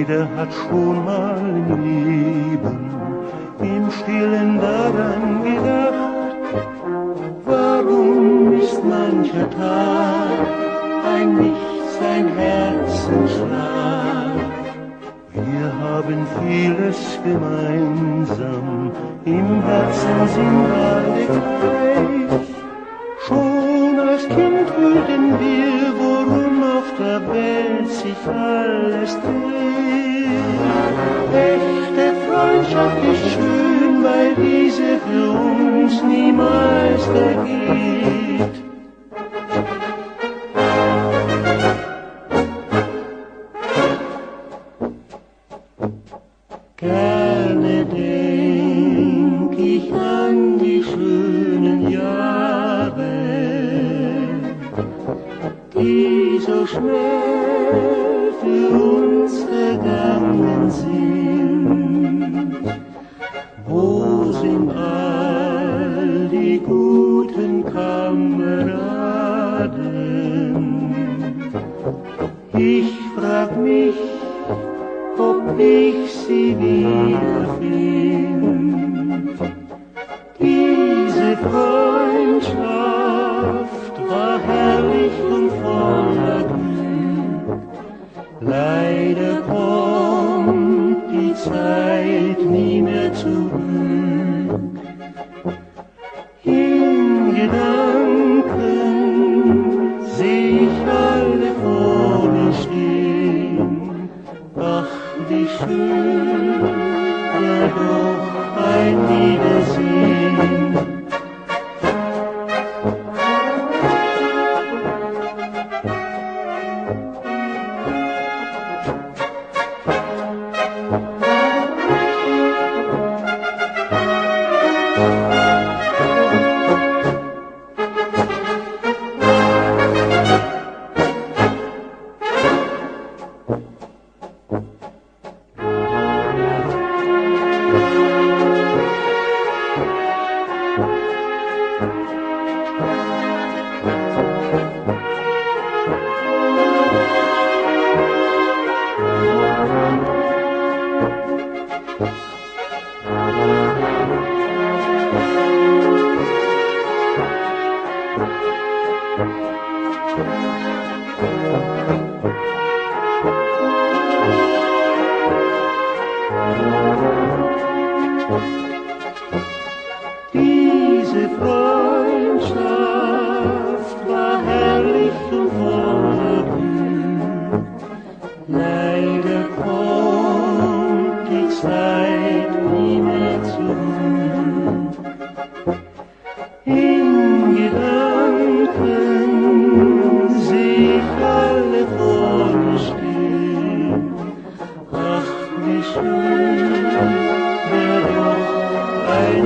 Jeder hat schon mal im Leben im Stillen daran gedacht, warum ist mancher Tag ein Nichts, ein Herzensschlag? Wir haben vieles gemeinsam, im Herzen sind alle gleich. Schon als Kind fühlten wir, worum auf der Welt sich alles dreht. Echte Freundschaft ist schön, weil diese für uns niemals vergeht. Gerne denk ich an die schönen Jahre, die so schnell für uns vergangen sind. Wo sind all die guten Kameraden? Ich frag mich, ob ich sie wiederfind. Diese Freundschaft war herrlich und voller Glück. Leider kommt die Zeit nie mehr zurück. In Gedanken seh ich alle vor mir stehen. Ach, wie schön wär doch ein Wiedersehen. Diese Freundschaft war herrlich und voller Glück. Leider kommt die Zeit nie mehr zurück. In Gedanken seh ich alle vor mir stehen. Ach, wie schön wär doch ein